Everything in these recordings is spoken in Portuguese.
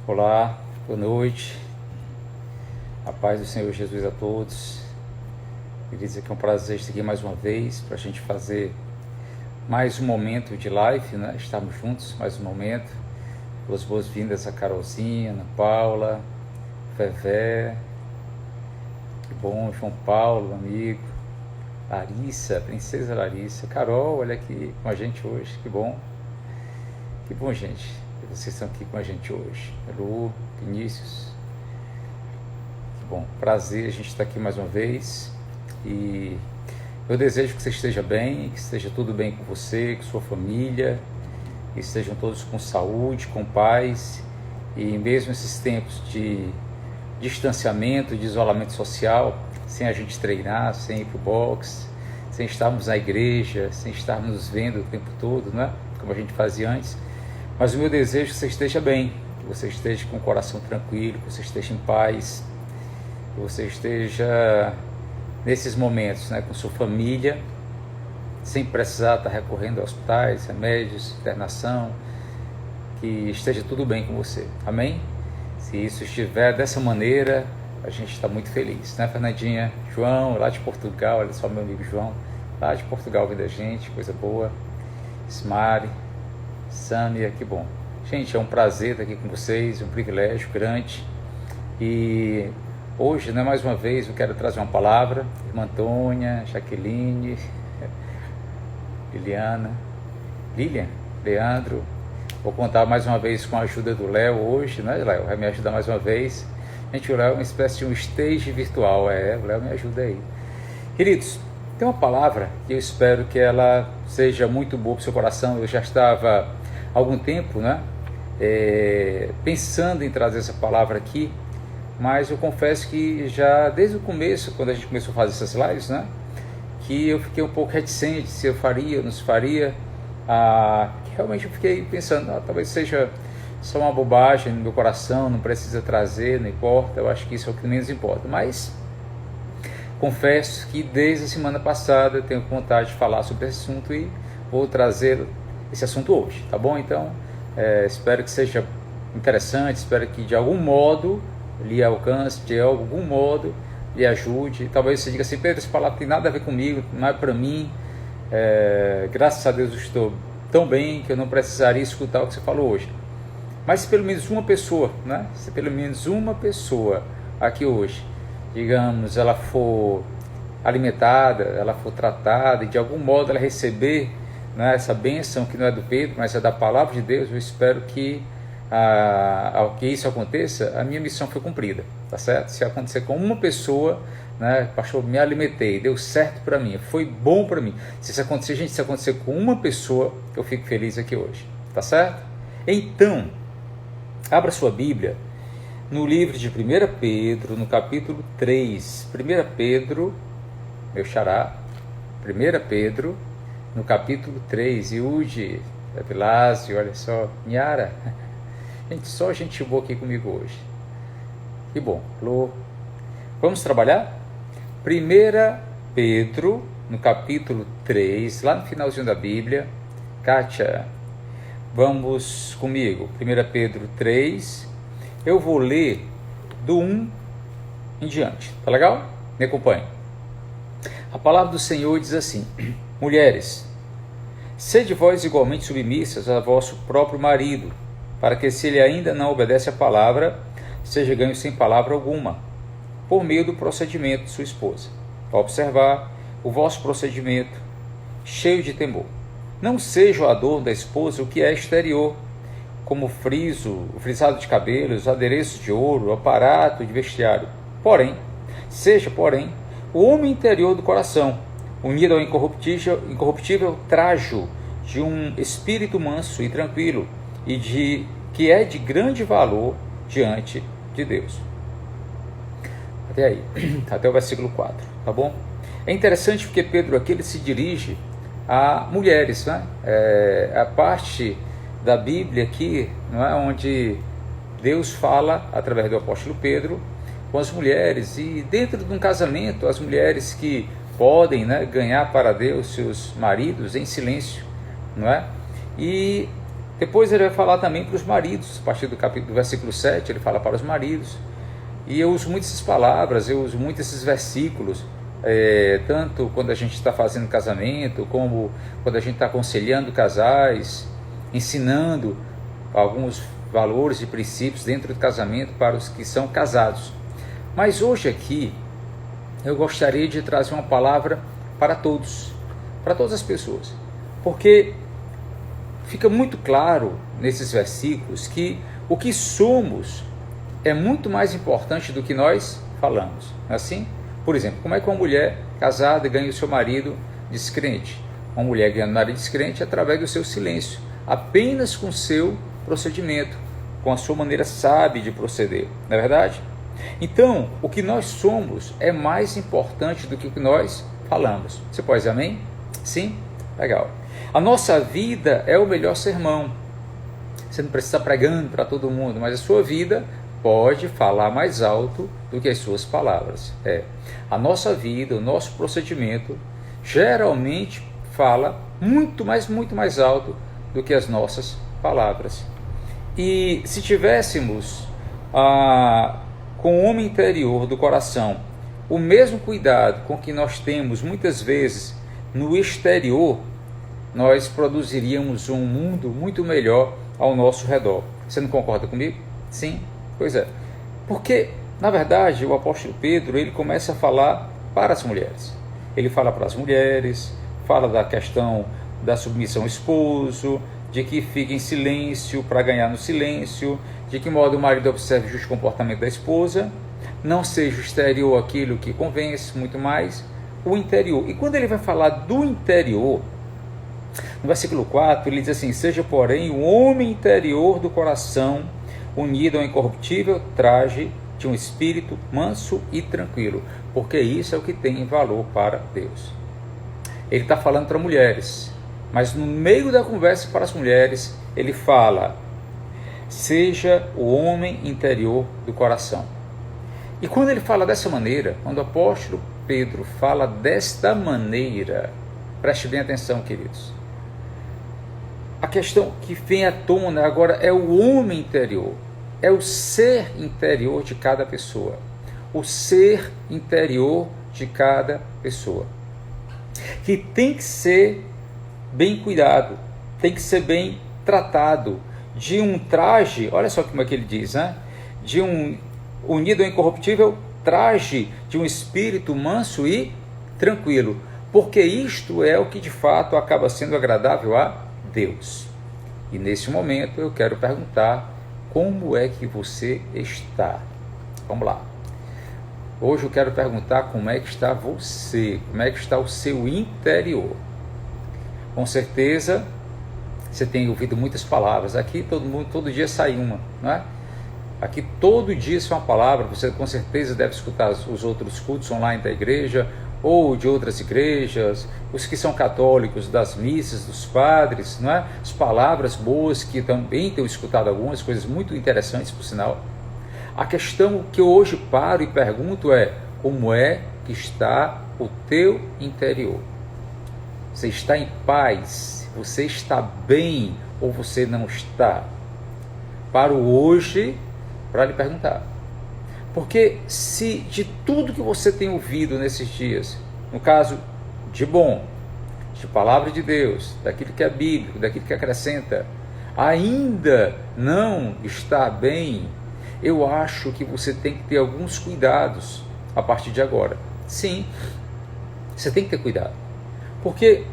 Olá, boa noite, a paz do Senhor Jesus a todos. Queridos, aqui é um prazer estar aqui mais uma vez para a gente fazer mais um momento de live, né? Estarmos juntos mais um momento. As boas-vindas a Carolzinha, Ana Paula, Vevé, que bom, João Paulo, amigo, Larissa, Princesa Larissa, Carol, olha aqui com a gente hoje, que bom, gente. Vocês estão aqui com a gente hoje. Lu, Vinícius. Que bom, prazer a gente estar aqui mais uma vez. E eu desejo que você esteja bem, que esteja tudo bem com você, com sua família, que estejam todos com saúde, com paz. E mesmo esses tempos de distanciamento, de isolamento social, sem a gente treinar, sem ir para o boxe, sem estarmos na igreja, sem estarmos nos vendo o tempo todo, né? Como a gente fazia antes. Mas o meu desejo é que você esteja bem, que você esteja com o coração tranquilo, que você esteja em paz, que você esteja nesses momentos, né, com sua família, sem precisar estar recorrendo a hospitais, remédios, internação, que esteja tudo bem com você, amém? Se isso estiver dessa maneira, a gente está muito feliz, né, Fernandinha? João, lá de Portugal, olha só meu amigo João, lá de Portugal vem da gente, coisa boa. Ismari, Sâmia, que bom. Gente, é um prazer estar aqui com vocês, um privilégio grande. E hoje, né, mais uma vez, eu quero trazer uma palavra. Irmã Antônia, Jaqueline, Liliana, Lilian, Leandro. Vou contar mais uma vez com a ajuda do Léo hoje, né, Léo? Vai me ajudar mais uma vez. Gente, o Léo é uma espécie de um stage virtual, o Léo me ajuda aí. Queridos, tem uma palavra que eu espero que ela seja muito boa para o seu coração. Eu já estava há algum tempo, né, pensando em trazer essa palavra aqui, mas eu confesso que já desde o começo, quando a gente começou a fazer essas lives, né, que eu fiquei um pouco reticente se eu faria ou não se faria. Que realmente eu fiquei pensando, talvez seja só uma bobagem no meu coração, não precisa trazer, não importa, eu acho que isso é o que menos importa. Mas confesso que desde a semana passada eu tenho vontade de falar sobre esse assunto e vou trazer esse assunto hoje, tá bom? Então, espero que seja interessante, espero que de algum modo lhe alcance, de algum modo lhe ajude. Talvez você diga assim, Pedro, essa palavra tem nada a ver comigo, não é para mim. Graças a Deus eu estou tão bem que eu não precisaria escutar o que você falou hoje. Mas se pelo menos uma pessoa, né? Se pelo menos uma pessoa aqui hoje, digamos, ela for alimentada, ela for tratada e de algum modo ela receber, né, essa bênção que não é do Pedro, mas é da palavra de Deus, eu espero que ao que isso aconteça, a minha missão foi cumprida, tá certo? Se acontecer com uma pessoa, né, pastor, me alimentei, deu certo para mim, foi bom para mim. Se isso acontecer, gente, se acontecer com uma pessoa, eu fico feliz aqui hoje, tá certo? Então, abra sua Bíblia no livro de 1 Pedro, no capítulo 3. 1 Pedro, meu xará, 1 Pedro, no capítulo 3. Iude, Evilásio, olha só, Niara. Gente, só gente boa aqui comigo hoje. Que bom, Lô. Vamos trabalhar? 1 Pedro, no capítulo 3, lá no finalzinho da Bíblia. Kátia, vamos comigo. 1 Pedro 3. Eu vou ler do 1 em diante, tá legal? Me acompanhe. A palavra do Senhor diz assim: mulheres, sede vós igualmente submissas a vosso próprio marido, para que, se ele ainda não obedece à palavra, seja ganho sem palavra alguma, por meio do procedimento de sua esposa. Observar o vosso procedimento, cheio de temor. Não seja o adorno da esposa o que é exterior, como o frisado de cabelos, adereços de ouro, o aparato de vestiário. Seja, o homem interior do coração, unido ao incorruptível trajo de um espírito manso e tranquilo, que é de grande valor diante de Deus. Até aí, até o versículo 4, tá bom? É interessante porque Pedro aqui ele se dirige a mulheres, né? A parte da Bíblia aqui, não é, onde Deus fala através do apóstolo Pedro com as mulheres, e dentro de um casamento, as mulheres que podem, né, ganhar para Deus seus maridos em silêncio, não é? E Depois ele vai falar também para os maridos, a partir do versículo 7, ele fala para os maridos. E eu uso muito essas palavras, eu uso muito esses versículos, tanto quando a gente está fazendo casamento, como quando a gente está aconselhando casais, ensinando alguns valores e princípios dentro do casamento para os que são casados. Mas hoje aqui, eu gostaria de trazer uma palavra para todos, para todas as pessoas, porque fica muito claro nesses versículos que o que somos é muito mais importante do que nós falamos. Assim, por exemplo, como é que uma mulher casada ganha o seu marido descrente? Uma mulher ganha o marido descrente através do seu silêncio, apenas com o seu procedimento, com a sua maneira sábia de proceder, não é verdade? Então, o que nós somos é mais importante do que o que nós falamos. Você pode dizer amém? Sim? Legal. A nossa vida é o melhor sermão. Você não precisa estar pregando para todo mundo, mas a sua vida pode falar mais alto do que as suas palavras. A nossa vida, o nosso procedimento, geralmente fala muito mais alto do que as nossas palavras. E se tivéssemos com o homem interior do coração o mesmo cuidado com que nós temos muitas vezes no exterior, nós produziríamos um mundo muito melhor ao nosso redor. Você não concorda comigo? Sim? Pois é. Porque, na verdade, o apóstolo Pedro, ele começa a falar para as mulheres. Ele fala para as mulheres, fala da questão da submissão ao esposo, de que fique em silêncio para ganhar no silêncio, de que modo o marido observe o justo comportamento da esposa, não seja o exterior aquilo que convence, muito mais o interior. E quando ele vai falar do interior, no versículo 4, ele diz assim: seja, porém, o homem interior do coração unido ao incorruptível traje de um espírito manso e tranquilo, porque isso é o que tem valor para Deus. Ele está falando para mulheres, mas no meio da conversa para as mulheres, ele fala: seja o homem interior do coração. E quando ele fala dessa maneira, quando o apóstolo Pedro fala desta maneira, preste bem atenção, queridos, a questão que vem à tona agora é o homem interior, é o ser interior de cada pessoa, o ser interior de cada pessoa, que tem que ser bem cuidado, tem que ser bem tratado, de um traje, olha só como é que ele diz, né? De um unido ao incorruptível traje de um espírito manso e tranquilo, porque isto é o que de fato acaba sendo agradável a Deus. E nesse momento eu quero perguntar: como é que você está? Vamos lá. Hoje eu quero perguntar como é que está você, como é que está o seu interior. Com certeza você tem ouvido muitas palavras. Aqui todo dia sai uma, não é? Aqui todo dia sai uma palavra. Você com certeza deve escutar os outros cultos online da igreja ou de outras igrejas, os que são católicos, das missas, dos padres, não é? As palavras boas, que também tenho escutado algumas coisas muito interessantes, por sinal. A questão que eu hoje paro e pergunto é: como é que está o teu interior? Você está em paz? Você está bem ou você não está? Paro hoje para lhe perguntar. Porque se de tudo que você tem ouvido nesses dias, no caso de bom, de palavra de Deus, daquilo que é bíblico, daquilo que acrescenta, ainda não está bem, eu acho que você tem que ter alguns cuidados a partir de agora. Sim, você tem que ter cuidado. Porque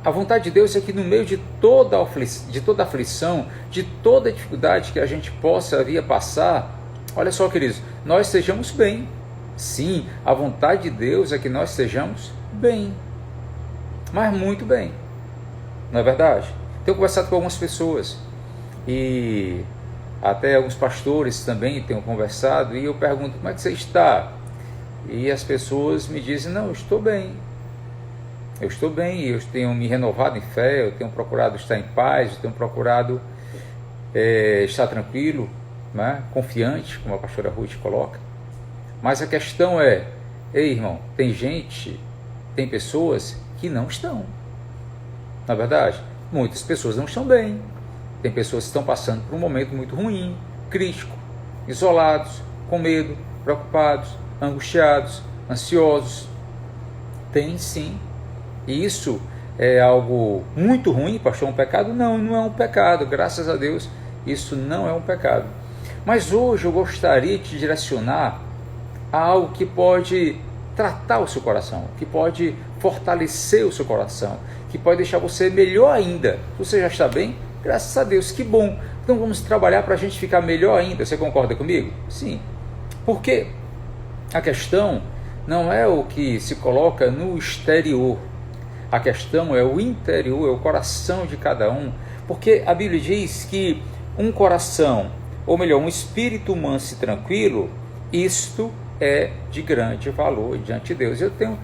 a vontade de Deus é que no meio de toda aflição, de toda dificuldade que a gente possa vir a passar, olha só, queridos, nós estejamos bem. Sim, a vontade de Deus é que nós estejamos bem, mas muito bem, não é verdade? Tenho conversado com algumas pessoas e até alguns pastores também tenho conversado, e eu pergunto: como é que você está? E as pessoas me dizem: não, eu estou bem, eu tenho me renovado em fé, eu tenho procurado estar em paz, eu tenho procurado estar tranquilo, né? Confiante, como a pastora Ruth coloca. Mas a questão é: ei, irmão, tem pessoas que não estão. Na verdade, muitas pessoas não estão bem. Tem pessoas que estão passando por um momento muito ruim, crítico, isolados, com medo, preocupados, angustiados, ansiosos. Tem sim. E isso é algo muito ruim, pastor, é um pecado? Não, não é um pecado, graças a Deus, isso não é um pecado. Mas hoje eu gostaria de te direcionar a algo que pode tratar o seu coração, que pode fortalecer o seu coração, que pode deixar você melhor ainda. Você já está bem? Graças a Deus, que bom. Então vamos trabalhar para a gente ficar melhor ainda. Você concorda comigo? Sim. Porque a questão não é o que se coloca no exterior. A questão é o interior, é o coração de cada um. Porque a Bíblia diz que um coração, ou melhor, um espírito manso e tranquilo, isto é de grande valor diante de Deus. Eu tenho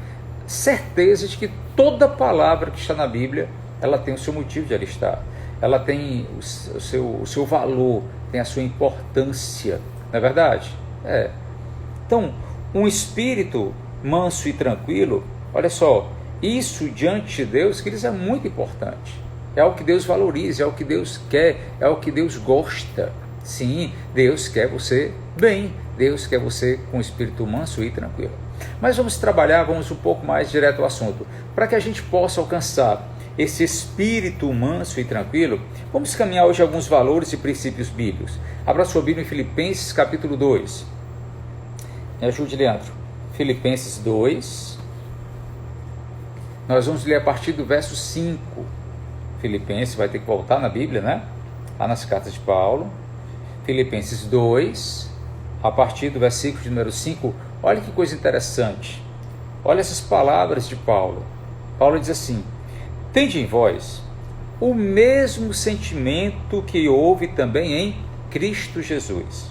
certeza de que toda palavra que está na Bíblia, ela tem o seu motivo de ali estar. Ela tem o seu valor, tem a sua importância. Não é verdade? É. Então, um espírito manso e tranquilo, olha só, isso diante de Deus, que isso é muito importante. É o que Deus valoriza, é o que Deus quer, é o que Deus gosta. Sim, Deus quer você bem, Deus quer você com um espírito manso e tranquilo. Mas vamos trabalhar, vamos um pouco mais direto ao assunto. Para que a gente possa alcançar esse espírito manso e tranquilo, vamos caminhar hoje alguns valores e princípios bíblicos. Abra sua Bíblia em Filipenses capítulo 2. Me ajude, Leandro. Filipenses 2. Nós vamos ler a partir do verso 5. Filipenses, vai ter que voltar na Bíblia, né? Lá nas cartas de Paulo. Filipenses 2, a partir do versículo de número 5. Olha que coisa interessante. Olha essas palavras de Paulo. Paulo diz assim: tende em vós o mesmo sentimento que houve também em Cristo Jesus.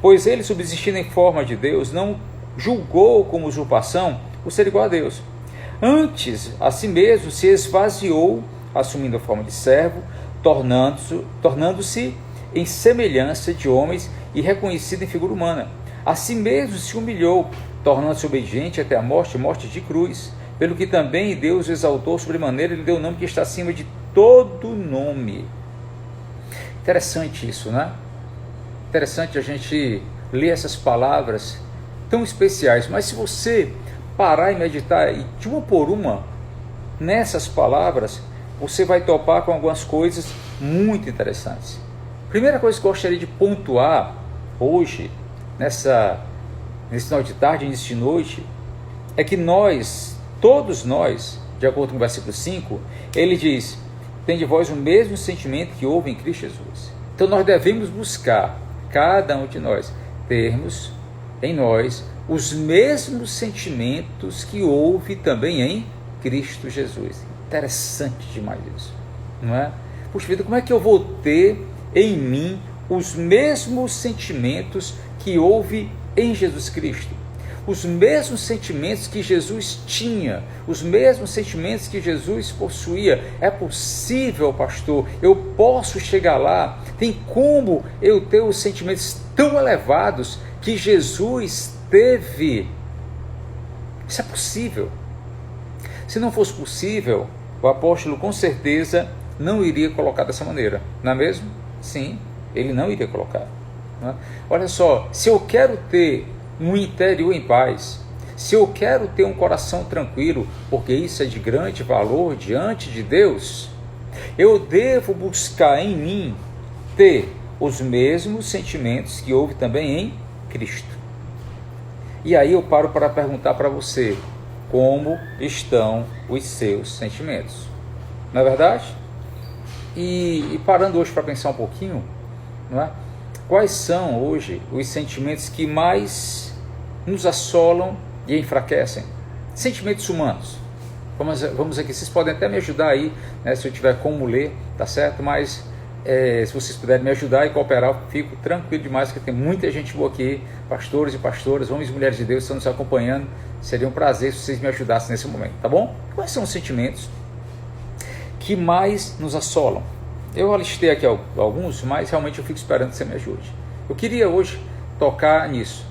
Pois ele, subsistindo em forma de Deus, não julgou como usurpação o ser igual a Deus. Antes, a si mesmo se esvaziou, assumindo a forma de servo, tornando-se em semelhança de homens e reconhecido em figura humana. A si mesmo se humilhou, tornando-se obediente até a morte de cruz, pelo que também Deus o exaltou sobremaneira e lhe deu o nome que está acima de todo nome. Interessante isso, né? Interessante a gente ler essas palavras tão especiais, mas se você parar e meditar e de uma por uma nessas palavras, você vai topar com algumas coisas muito interessantes. Primeira coisa que eu gostaria de pontuar hoje, nesse final de tarde, início de noite, é que todos nós, de acordo com o versículo 5, ele diz: tem de vós o mesmo sentimento que houve em Cristo Jesus. Então nós devemos buscar, cada um de nós, termos em nós os mesmos sentimentos que houve também em Cristo Jesus. Interessante demais isso, não é? Puxa vida, como é que eu vou ter em mim os mesmos sentimentos que houve em Jesus Cristo? Os mesmos sentimentos que Jesus tinha, os mesmos sentimentos que Jesus possuía. É possível, pastor? Eu posso chegar lá? Tem como eu ter os sentimentos tão elevados que Jesus teve? Isso é possível. Se não fosse possível, o apóstolo com certeza não iria colocar dessa maneira, não é mesmo? Sim, ele não iria colocar. Não é? Olha só, se eu quero ter um interior em paz, se eu quero ter um coração tranquilo, porque isso é de grande valor diante de Deus, eu devo buscar em mim ter os mesmos sentimentos que houve também em Cristo. E aí eu paro para perguntar para você: como estão os seus sentimentos? Não é verdade? E parando hoje para pensar um pouquinho, não é? Quais são hoje os sentimentos que mais nos assolam e enfraquecem? Sentimentos humanos. Vamos aqui, vocês podem até me ajudar aí, né, se eu tiver como ler, tá certo? Mas se vocês puderem me ajudar e cooperar, eu fico tranquilo demais, porque tem muita gente boa aqui, pastores e pastoras, homens e mulheres de Deus, que estão nos acompanhando. Seria um prazer se vocês me ajudassem nesse momento, tá bom? Quais são os sentimentos que mais nos assolam? Eu alistei aqui alguns, mas realmente eu fico esperando que você me ajude. Eu queria hoje tocar nisso,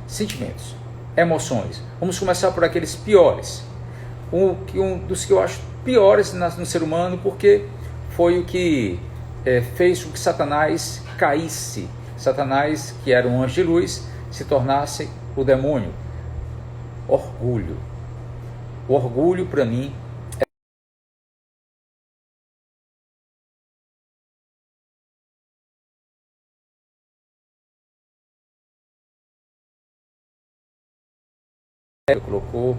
sentimentos, emoções. Vamos começar por aqueles piores. Um dos que eu acho piores no ser humano, porque foi o que fez com que Satanás caísse. Satanás, que era um anjo de luz, se tornasse o demônio. Orgulho. O orgulho, para mim, colocou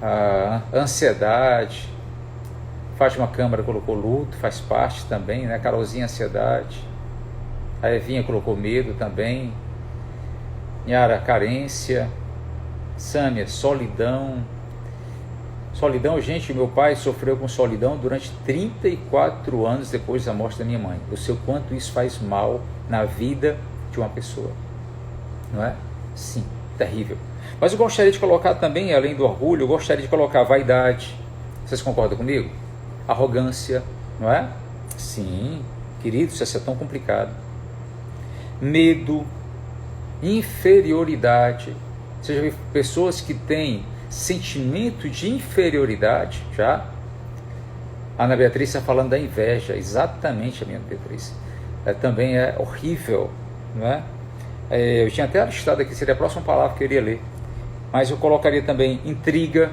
a ansiedade. Fátima Câmara colocou luto, faz parte também, né? Carolzinha, ansiedade. A Evinha colocou medo também. Nhara, carência. Sâmia, solidão. Solidão, gente, meu pai sofreu com solidão durante 34 anos depois da morte da minha mãe. Eu sei o quanto isso faz mal na vida de uma pessoa, não é? Sim, terrível. Mas eu gostaria de colocar também, além do orgulho, eu gostaria de colocar vaidade. Vocês concordam comigo? Arrogância, não é? Sim, querido, isso é tão complicado. Medo, inferioridade. Você já viu pessoas que têm sentimento de inferioridade? Já? A Ana Beatriz está falando da inveja, exatamente, a minha Beatriz. Também é horrível, não é? Eu tinha até listado aqui, seria a próxima palavra que eu iria ler. Mas eu colocaria também intriga,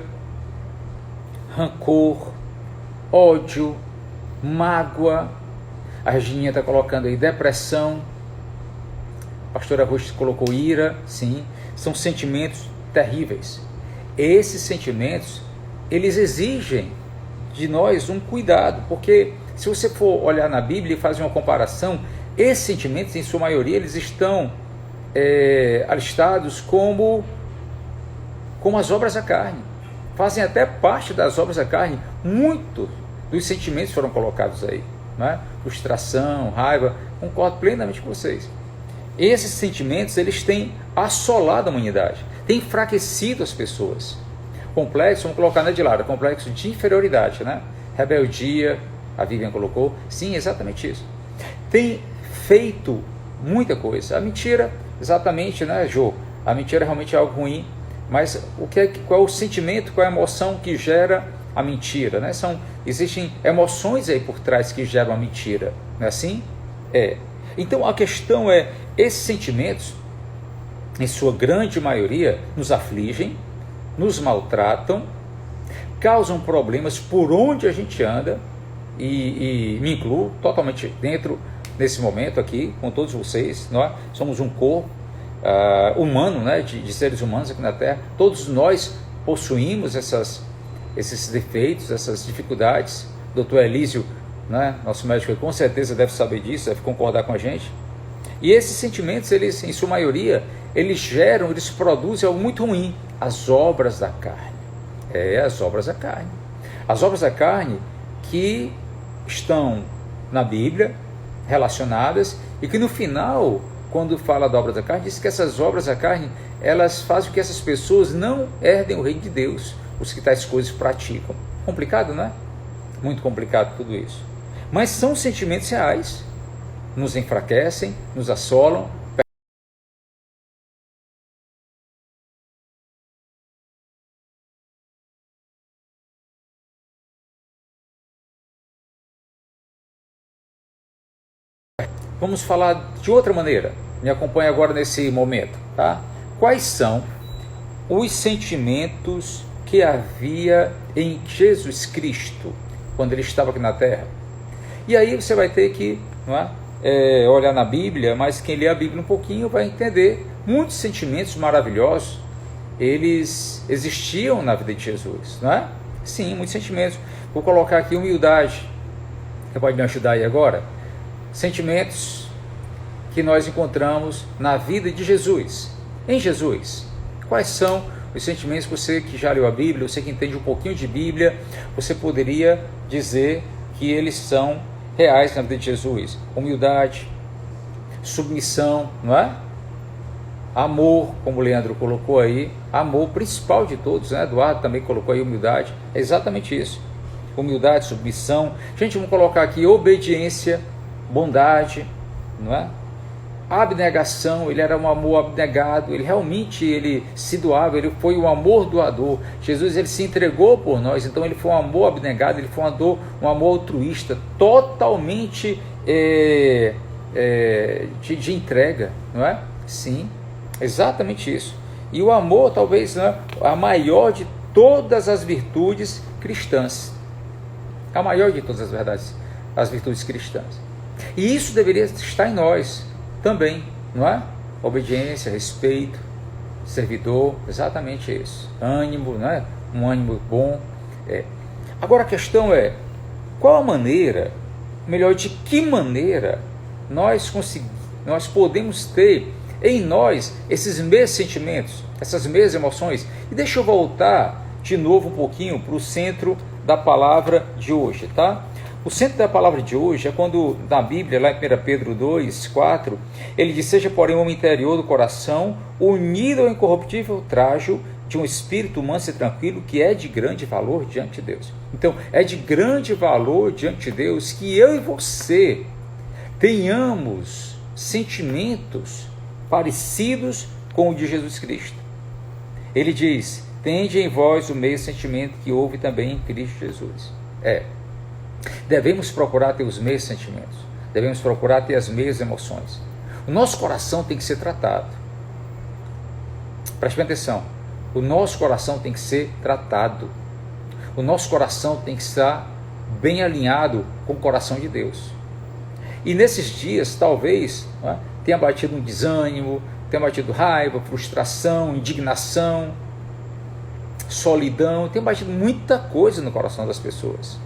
rancor, ódio, mágoa. A Regininha está colocando aí depressão. A pastora Rocha colocou ira, sim. São sentimentos terríveis. Esses sentimentos, eles exigem de nós um cuidado, porque se você for olhar na Bíblia e fazer uma comparação, esses sentimentos, em sua maioria, eles estão alistados como as obras da carne. Fazem até parte das obras da carne. Muitos dos sentimentos foram colocados aí, né? Frustração, raiva. Concordo plenamente com vocês. Esses sentimentos, eles têm assolado a humanidade, têm enfraquecido as pessoas. Complexo, vamos colocar na de lado, complexo de inferioridade, né? Rebeldia, a Vivian colocou, sim, exatamente isso. Tem feito muita coisa. A mentira, exatamente, né, Jô? A mentira realmente é algo ruim, mas qual é o sentimento, qual é a emoção que gera a mentira, né? Existem emoções aí por trás que geram a mentira, não é assim? Então a questão é, esses sentimentos, em sua grande maioria, nos afligem, nos maltratam, causam problemas por onde a gente anda, e me incluo totalmente dentro desse momento aqui, com todos vocês. Nós somos um corpo humano, né, de seres humanos aqui na Terra. Todos nós possuímos esses defeitos, essas dificuldades. Dr. Elísio, né, nosso médico, com certeza deve saber disso, deve concordar com a gente. E esses sentimentos, eles, em sua maioria, eles produzem algo muito ruim, as obras da carne. As obras da carne. As obras da carne que estão na Bíblia, relacionadas, e que no final, quando fala da obra da carne, diz que essas obras da carne, elas fazem com que essas pessoas não herdem o reino de Deus, os que tais coisas praticam. Complicado, não é? Muito complicado tudo isso. Mas são sentimentos reais, nos enfraquecem, nos assolam. Vamos falar de outra maneira. Me acompanhe agora nesse momento, tá? Quais são os sentimentos que havia em Jesus Cristo quando ele estava aqui na Terra? E aí você vai ter que, não é, olhar na Bíblia, mas quem lê a Bíblia um pouquinho vai entender. Muitos sentimentos maravilhosos, eles existiam na vida de Jesus, não é? Sim, muitos sentimentos. Vou colocar aqui humildade. Você pode me ajudar aí agora? Sentimentos que nós encontramos na vida de Jesus, em Jesus. Quais são os sentimentos? Você que já leu a Bíblia, você que entende um pouquinho de Bíblia, você poderia dizer que eles são reais na vida de Jesus. Humildade, submissão, não é? Amor, como o Leandro colocou aí, amor principal de todos, né? Eduardo também colocou aí humildade, é exatamente isso. Humildade, submissão. Gente, vamos colocar aqui obediência, bondade, não é? abnegação, ele era um amor abnegado, ele se doava, ele foi um amor doador. Jesus, ele se entregou por nós, então ele foi um amor abnegado, ele foi um amor altruísta, totalmente de entrega, não é? Sim, exatamente isso. E o amor talvez, né, a maior de todas as virtudes cristãs, a maior de todas as virtudes cristãs. E isso deveria estar em nós também, não é? Obediência, respeito, servidor, exatamente isso. Ânimo, não é? Um ânimo bom. Agora a questão é, qual a maneira, melhor, de que maneira nós podemos ter em nós esses mesmos sentimentos, essas mesmas emoções? E deixa eu voltar de novo um pouquinho para o centro da palavra de hoje, tá? O centro da palavra de hoje é quando, na Bíblia, lá em 1 Pedro 2, 4, ele diz: seja, porém, o homem interior do coração, unido ao incorruptível trajo de um espírito manso e tranquilo, que é de grande valor diante de Deus. Então, é de grande valor diante de Deus que eu e você tenhamos sentimentos parecidos com o de Jesus Cristo. Ele diz: tende em vós o mesmo sentimento que houve também em Cristo Jesus. Devemos procurar ter os mesmos sentimentos, devemos procurar ter as mesmas emoções. O nosso coração tem que ser tratado. Preste atenção, o nosso coração tem que ser tratado. O nosso coração tem que estar bem alinhado com o coração de Deus. E nesses dias, talvez, tenha batido um desânimo, tenha batido raiva, frustração, indignação, solidão, tenha batido muita coisa no coração das pessoas.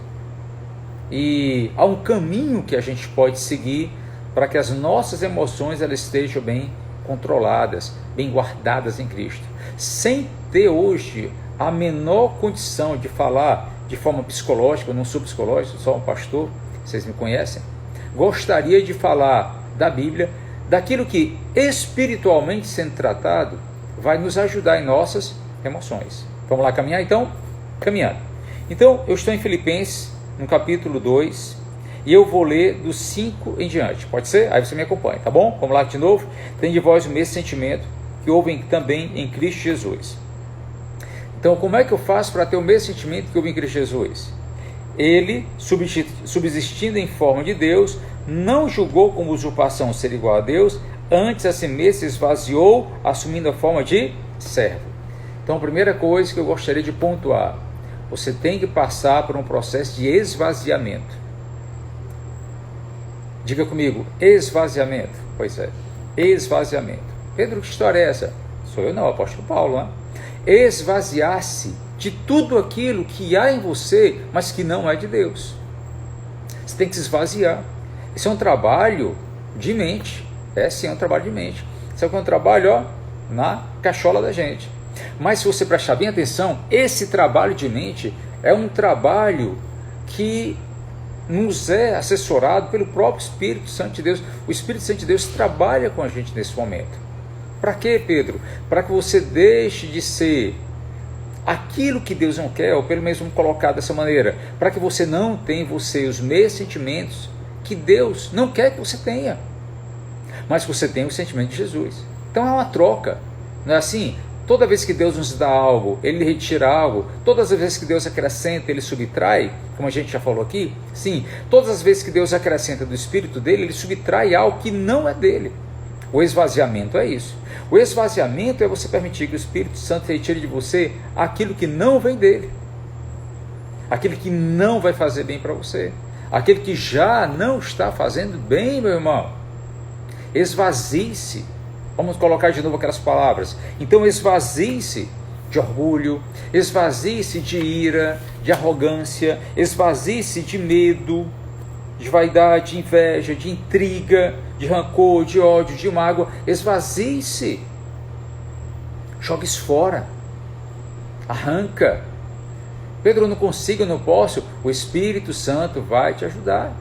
E há um caminho que a gente pode seguir para que as nossas emoções elas estejam bem controladas, bem guardadas em Cristo, sem ter hoje a menor condição de falar de forma psicológica. Eu não sou psicológico, sou um pastor, vocês me conhecem. Gostaria de falar da Bíblia, daquilo que espiritualmente sendo tratado vai nos ajudar em nossas emoções. Vamos lá caminhar então? Caminhando. Então eu estou em Filipenses, no capítulo 2, e eu vou ler do 5 em diante, pode ser? Aí você me acompanha, tá bom? Vamos lá de novo. Tem de vós o mesmo sentimento que houve também em Cristo Jesus. Então, como é que eu faço para ter o mesmo sentimento que houve em Cristo Jesus? Ele, subsistindo em forma de Deus, não julgou como usurpação ser igual a Deus, antes a si mesmo se esvaziou, assumindo a forma de servo. Então, a primeira coisa que eu gostaria de pontuar: você tem que passar por um processo de esvaziamento. Diga comigo, esvaziamento. Pois é, esvaziamento. Pedro, que história é essa? Sou eu não, o apóstolo Paulo, né? Esvaziar-se de tudo aquilo que há em você, mas que não é de Deus. Você tem que se esvaziar. Isso é um trabalho de mente. Sim, é um trabalho de mente. Isso é um trabalho, na cachola da gente. Mas se você prestar bem atenção, esse trabalho de mente é um trabalho que nos é assessorado pelo próprio Espírito Santo de Deus. O Espírito Santo de Deus trabalha com a gente nesse momento. Para quê, Pedro? Para que você deixe de ser aquilo que Deus não quer, ou pelo menos vamos colocar dessa maneira, para que você não tenha em você os mesmos sentimentos que Deus não quer que você tenha, mas que você tenha o sentimento de Jesus. Então é uma troca, não é assim? Toda vez que Deus nos dá algo, Ele retira algo. Todas as vezes que Deus acrescenta, Ele subtrai, como a gente já falou aqui. Sim, todas as vezes que Deus acrescenta do Espírito dele, Ele subtrai algo que não é dele. O esvaziamento é isso. O esvaziamento é você permitir que o Espírito Santo retire de você aquilo que não vem dele, aquilo que não vai fazer bem para você, aquele que já não está fazendo bem, meu irmão. Esvazie-se. Vamos colocar de novo aquelas palavras. Então esvazie-se de orgulho, esvazie-se de ira, de arrogância, esvazie-se de medo, de vaidade, de inveja, de intriga, de rancor, de ódio, de mágoa. Esvazie-se. Jogue isso fora. Arranca. Pedro, eu não consigo, eu não posso. O Espírito Santo vai te ajudar.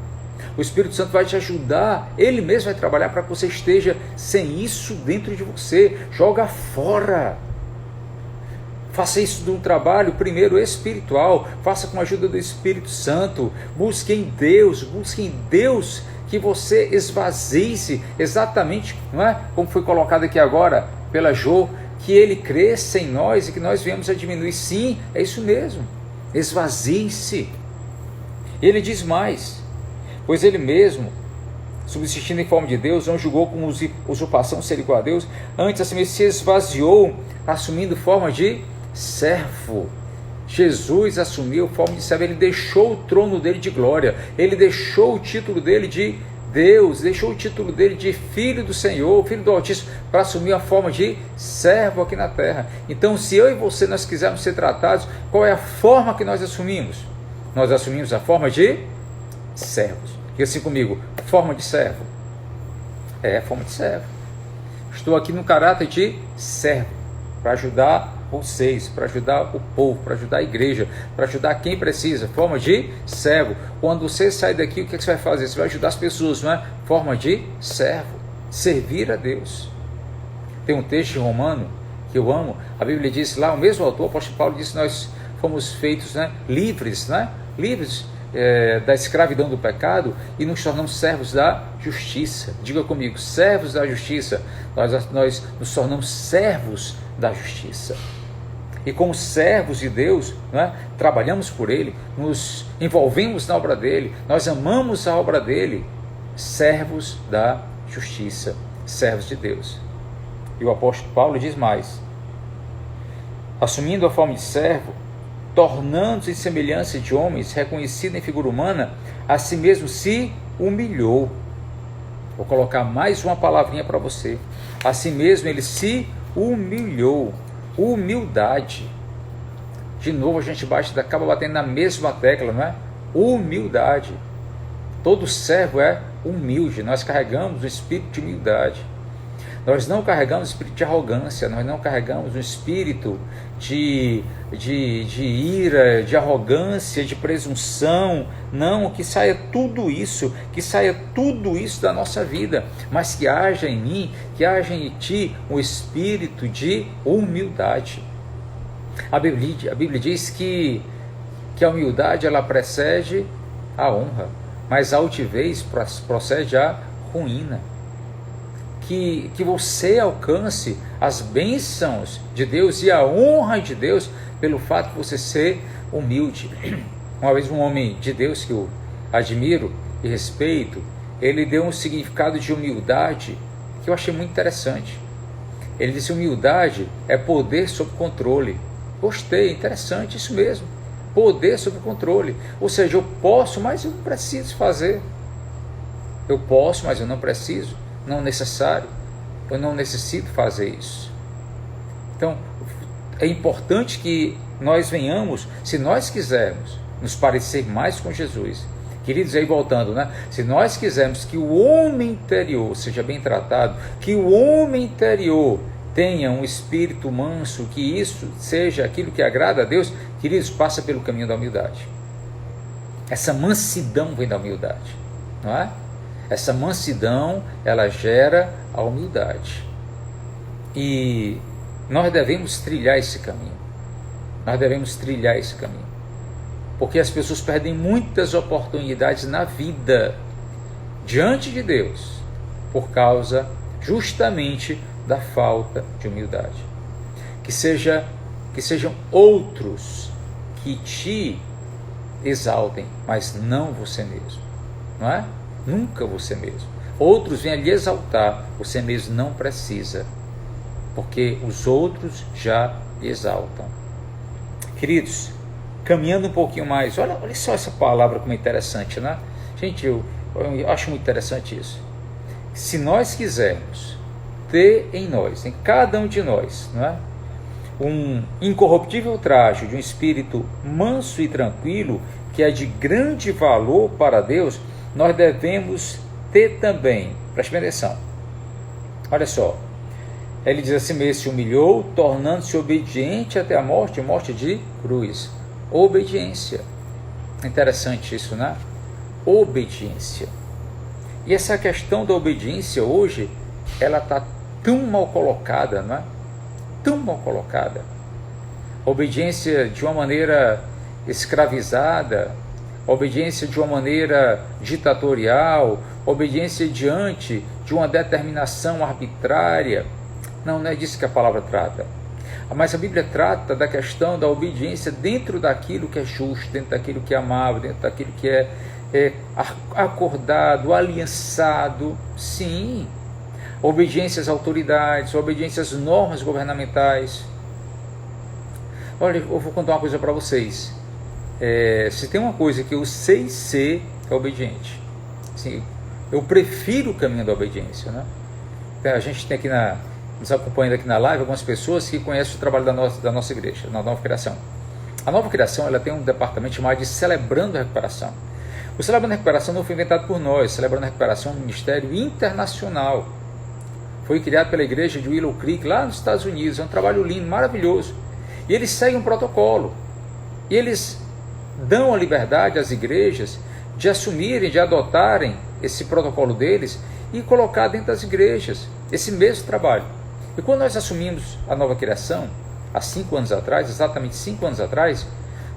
O Espírito Santo vai te ajudar, Ele mesmo vai trabalhar para que você esteja sem isso dentro de você. Joga fora. Faça isso de um trabalho primeiro espiritual, faça com a ajuda do Espírito Santo. Busque em Deus que você esvazie-se exatamente, não é? Como foi colocado aqui agora pela Jo, que ele cresça em nós e que nós venhamos a diminuir. Sim, é isso mesmo, esvazie-se. Ele diz mais, pois ele mesmo, subsistindo em forma de Deus, não julgou como usurpação ser igual a Deus, antes assim mesmo se esvaziou, assumindo forma de servo. Jesus assumiu forma de servo, ele deixou o trono dele de glória, ele deixou o título dele de Deus, deixou o título dele de Filho do Senhor, Filho do Altíssimo, para assumir a forma de servo aqui na terra. Então, se eu e você nós quisermos ser tratados, qual é a forma que nós assumimos? Nós assumimos a forma de servos. Diga assim comigo, forma de servo. Forma de servo. Estou aqui no caráter de servo, para ajudar vocês, para ajudar o povo, para ajudar a igreja, para ajudar quem precisa, forma de servo. Quando você sair daqui, o que você vai fazer? Você vai ajudar as pessoas, não é? Forma de servo, servir a Deus. Tem um texto em Romano que eu amo, a Bíblia diz lá, o mesmo autor, o apóstolo Paulo disse que nós fomos feitos, né, livres, né? Livres da escravidão do pecado e nos tornamos servos da justiça. Diga comigo, servos da justiça. Nós nos tornamos servos da justiça. E como servos de Deus, né, trabalhamos por Ele, nos envolvemos na obra dEle, nós amamos a obra dEle, servos da justiça, servos de Deus. E o apóstolo Paulo diz mais, assumindo a forma de servo, tornando-se em semelhança de homens, reconhecido em figura humana, a si mesmo se humilhou. Vou colocar mais uma palavrinha para você. A si mesmo ele se humilhou. Humildade. De novo a gente acaba batendo na mesma tecla, não é? Humildade. Todo servo é humilde. Nós carregamos o espírito de humildade. Nós não carregamos o espírito de arrogância, nós não carregamos o espírito de ira, de arrogância, de presunção. Não, que saia tudo isso da nossa vida, mas que haja em mim, que haja em ti um espírito de humildade. A Bíblia diz que a humildade ela precede a honra, mas a altivez procede a ruína. Que você alcance as bênçãos de Deus e a honra de Deus pelo fato de você ser humilde. Uma vez um homem de Deus que eu admiro e respeito, ele deu um significado de humildade que eu achei muito interessante. Ele disse: humildade é poder sob controle. Gostei, interessante, isso mesmo. Poder sob controle. Ou seja, eu posso, mas eu não preciso fazer. Eu posso, mas eu não preciso. Não necessário, eu não necessito fazer isso. Então, é importante que nós venhamos, se nós quisermos nos parecer mais com Jesus, queridos, aí voltando, né? Se nós quisermos que o homem interior seja bem tratado, que o homem interior tenha um espírito manso, que isso seja aquilo que agrada a Deus, queridos, passa pelo caminho da humildade. Essa mansidão vem da humildade, não é? Essa mansidão, ela gera a humildade. E nós devemos trilhar esse caminho. Nós devemos trilhar esse caminho. Porque as pessoas perdem muitas oportunidades na vida, diante de Deus, por causa justamente da falta de humildade. Que sejam outros que te exaltem, mas não você mesmo. Não é? Nunca você mesmo. Outros vêm lhe exaltar, você mesmo não precisa, porque os outros já lhe exaltam. Queridos, caminhando um pouquinho mais, olha só essa palavra como é interessante, né? Gente, eu acho muito interessante isso. Se nós quisermos ter em nós, em cada um de nós, não é? Um incorruptível traje de um espírito manso e tranquilo, que é de grande valor para Deus, nós devemos ter também, preste atenção, olha só, ele diz assim mesmo, se humilhou, tornando-se obediente até a morte de cruz. Obediência, interessante isso, né? Obediência. E essa questão da obediência hoje, ela está tão mal colocada, não é? Tão mal colocada. Obediência de uma maneira escravizada, obediência de uma maneira ditatorial, obediência diante de uma determinação arbitrária. Não, não é disso que a palavra trata. Mas a Bíblia trata da questão da obediência dentro daquilo que é justo, dentro daquilo que é amável, dentro daquilo que é acordado, aliançado. Sim, obediência às autoridades, obediência às normas governamentais. Olha, eu vou contar uma coisa para vocês. Se tem uma coisa que eu sei ser, é obediente. Assim, eu prefiro o caminho da obediência, né? A gente tem aqui nos acompanhando aqui na live algumas pessoas que conhecem o trabalho da nossa igreja, na Nova Criação. A Nova Criação, ela tem um departamento chamado de Celebrando a Recuperação. O Celebrando a Recuperação não foi inventado por nós. Celebrando a Recuperação é um ministério internacional. Foi criado pela igreja de Willow Creek, lá nos Estados Unidos. É um trabalho lindo, maravilhoso. E eles seguem um protocolo. E eles dão a liberdade às igrejas de assumirem, de adotarem esse protocolo deles e colocar dentro das igrejas esse mesmo trabalho. E quando nós assumimos a Nova Criação, há 5 anos atrás, exatamente 5 anos atrás,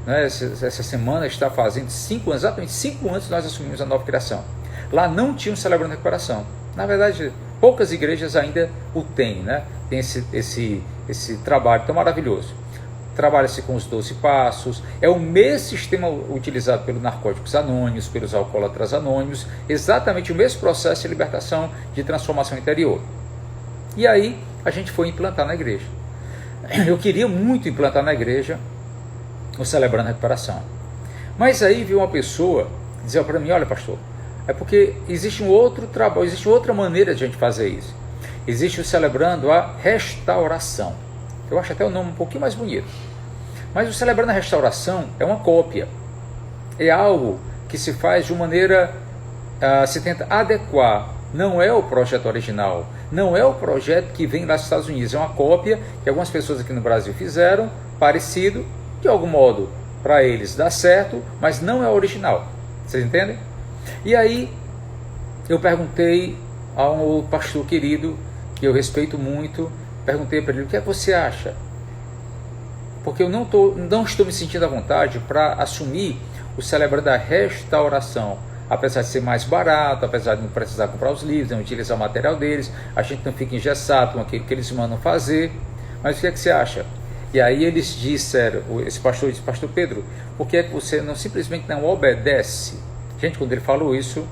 né, essa semana está fazendo 5 anos, exatamente 5 anos nós assumimos a Nova Criação. Lá não tinha um Celebrando a Recuperação. Na verdade, poucas igrejas ainda o têm, né? Tem esse trabalho tão maravilhoso. Trabalha-se com os 12 passos, é o mesmo sistema utilizado pelos Narcóticos Anônimos, pelos Alcoólatras Anônimos, exatamente o mesmo processo de libertação, de transformação interior. E aí a gente foi implantar na igreja. Eu queria muito implantar na igreja o Celebrando a Recuperação. Mas aí veio uma pessoa dizer para mim: olha, pastor, é porque existe um outro trabalho, existe outra maneira de a gente fazer isso. Existe o Celebrando a Restauração. Eu acho até o nome um pouquinho mais bonito. Mas o Celebrando a Restauração é uma cópia. É algo que se faz de maneira, se tenta adequar. Não é o projeto original. Não é o projeto que vem lá dos Estados Unidos. É uma cópia que algumas pessoas aqui no Brasil fizeram, parecido, de algum modo, para eles dá certo, mas não é original. Vocês entendem? E aí, eu perguntei a um pastor querido, que eu respeito muito, perguntei para ele: o que é que você acha? Porque eu não estou me sentindo à vontade para assumir o Celebrando a Restauração. Apesar de ser mais barato, apesar de não precisar comprar os livros, não utilizar o material deles, a gente não fica engessado com aquilo que eles mandam fazer. Mas o que é que você acha? E aí eles disseram, esse pastor disse: pastor Pedro, por que é que você não simplesmente não obedece? Gente, quando ele falou isso,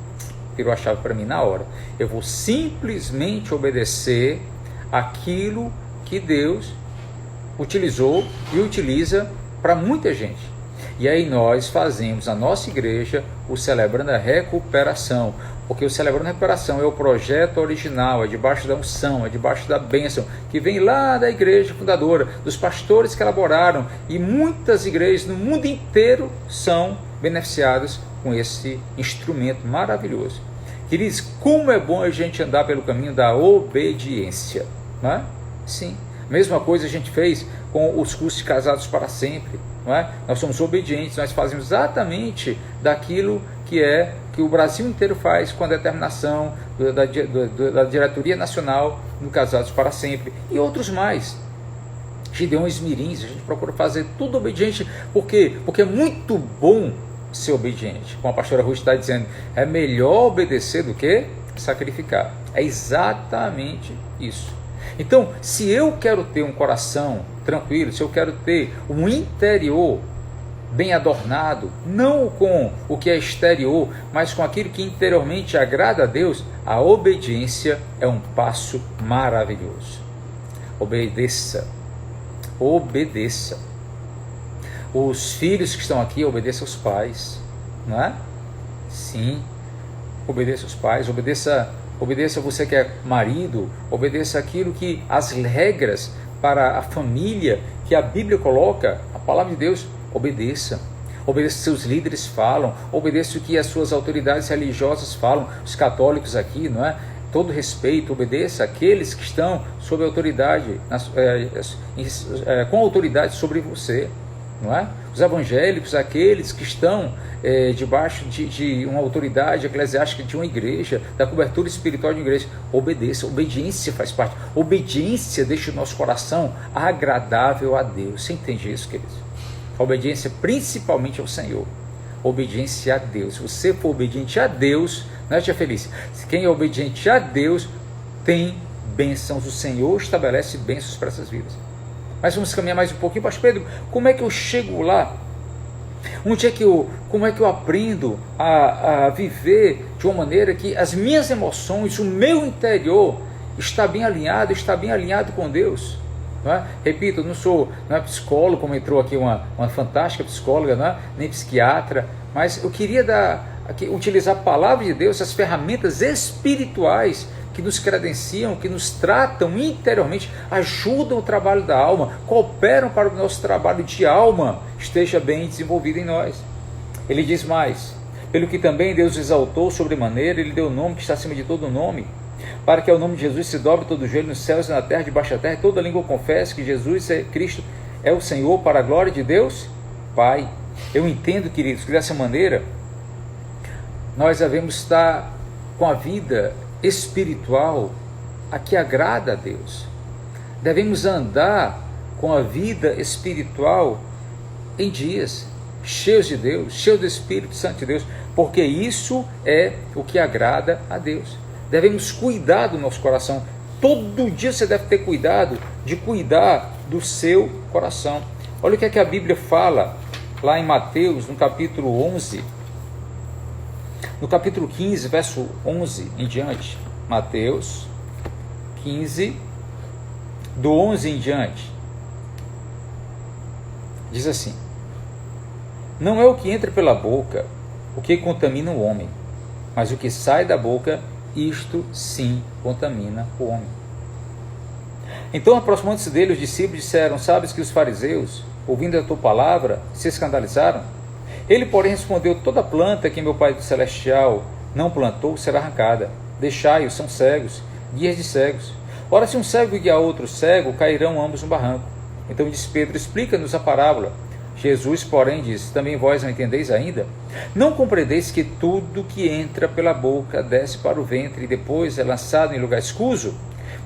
virou a chave para mim na hora. Eu vou simplesmente obedecer aquilo que Deus utilizou e utiliza para muita gente. E aí nós fazemos a nossa igreja o Celebrando a Recuperação, porque o Celebrando a Recuperação é o projeto original, é debaixo da unção, é debaixo da bênção, que vem lá da igreja fundadora, dos pastores que elaboraram, e muitas igrejas no mundo inteiro são beneficiadas com esse instrumento maravilhoso. Queridos, como é bom a gente andar pelo caminho da obediência, não é? Sim. Mesma coisa a gente fez com os cursos de Casados para Sempre, não é? Nós somos obedientes, nós fazemos exatamente daquilo que o Brasil inteiro faz com a determinação da diretoria nacional no Casados para Sempre e outros mais. Gideões Mirins, a gente procura fazer tudo obediente. Por quê? Porque é muito bom ser obediente. Como a pastora Ruth está dizendo, é melhor obedecer do que sacrificar. É exatamente isso. Então, se eu quero ter um coração tranquilo, se eu quero ter um interior bem adornado, não com o que é exterior, mas com aquilo que interiormente agrada a Deus, a obediência é um passo maravilhoso. Obedeça. Obedeça. Os filhos que estão aqui, obedeçam aos pais, não é? Sim, obedeça aos pais, obedeça você que é marido, obedeça aquilo que as regras para a família que a Bíblia coloca, a palavra de Deus, obedeça. Obedeça o que seus líderes falam, obedeça o que as suas autoridades religiosas falam, os católicos aqui, não é? Todo respeito, obedeça aqueles que estão sob autoridade, com autoridade sobre você, não é? Os evangélicos, aqueles que estão debaixo de uma autoridade eclesiástica de uma igreja, da cobertura espiritual de uma igreja, obedeça. Obediência faz parte. Obediência deixa o nosso coração agradável a Deus. Você entende isso, queridos? A obediência principalmente ao Senhor. obediência a Deus. Se você for obediente a Deus, não é, tia Felícia? Quem é obediente a Deus tem bênçãos. O Senhor estabelece bênçãos para essas vidas. Mas vamos caminhar mais um pouquinho. Pastor Pedro, como é que eu chego lá? Como é que eu aprendo a viver de uma maneira que as minhas emoções, o meu interior está bem alinhado com Deus? Não é? Repito, eu não é psicólogo, como entrou aqui uma fantástica psicóloga, não é? Nem psiquiatra, mas eu queria utilizar a palavra de Deus, as ferramentas espirituais que nos credenciam, que nos tratam interiormente, ajudam o trabalho da alma, cooperam para que o nosso trabalho de alma esteja bem desenvolvido em nós. Ele diz mais: pelo que também Deus exaltou sobremaneira, Ele deu o nome que está acima de todo nome, para que ao nome de Jesus se dobre todo o joelho nos céus e na terra, debaixo da terra, e toda língua confesse que Jesus Cristo é o Senhor, para a glória de Deus Pai. Eu entendo, queridos, que dessa maneira nós devemos estar com a vida espiritual a que agrada a Deus. Devemos andar com a vida espiritual em dias cheios de Deus, cheios do Espírito Santo de Deus, porque isso é o que agrada a Deus. Devemos cuidar do nosso coração. Todo dia você deve ter cuidado de cuidar do seu coração. Olha o que é que a Bíblia fala lá em Mateus, no capítulo 11, no capítulo 15, verso 11 em diante. Mateus 15, do 11 em diante. Diz assim: não é o que entra pela boca o que contamina o homem, mas o que sai da boca, isto sim contamina o homem. Então, aproximando-se dele, os discípulos disseram: sabes que os fariseus, ouvindo a tua palavra, se escandalizaram? Ele, porém, respondeu: toda planta que meu Pai Celestial não plantou será arrancada. Deixai-os, são cegos, guias de cegos. Ora, se um cego guiar outro cego, cairão ambos no barranco. Então disse Pedro: explica-nos a parábola. Jesus, porém, disse: também vós não entendeis ainda? Não compreendeis que tudo que entra pela boca desce para o ventre e depois é lançado em lugar escuso?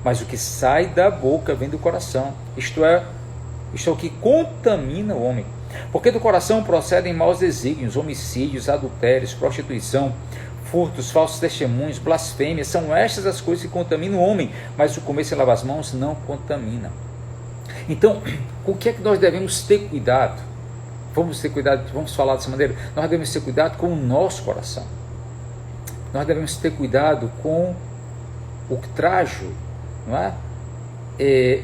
Mas o que sai da boca vem do coração, isto é o que contamina o homem. Porque do coração procedem maus desígnios, homicídios, adultérios, prostituição, furtos, falsos testemunhos, blasfêmias. São estas as coisas que contaminam o homem, mas o comer sem lavar as mãos não contamina. Então, com o que é que nós devemos ter cuidado? Vamos ter cuidado, vamos falar dessa maneira. Nós devemos ter cuidado com o nosso coração. Nós devemos ter cuidado com o trajo, não é?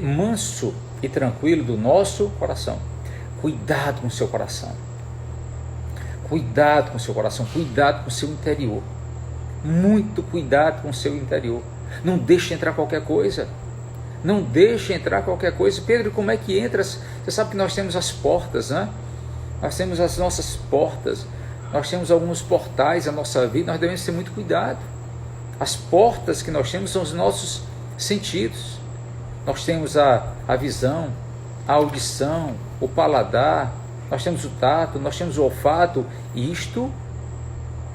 Manso e tranquilo do nosso coração. Cuidado com o seu coração. Cuidado com o seu coração. Cuidado com o seu interior. Muito cuidado com o seu interior. Não deixe entrar qualquer coisa. Não deixe entrar qualquer coisa. Pedro, como é que entra? Você sabe que nós temos as portas, né? Nós temos as nossas portas. Nós temos alguns portais na nossa vida. Nós devemos ter muito cuidado. As portas que nós temos são os nossos sentidos. Nós temos a visão, a audição, o paladar, nós temos o tato, nós temos o olfato, e isto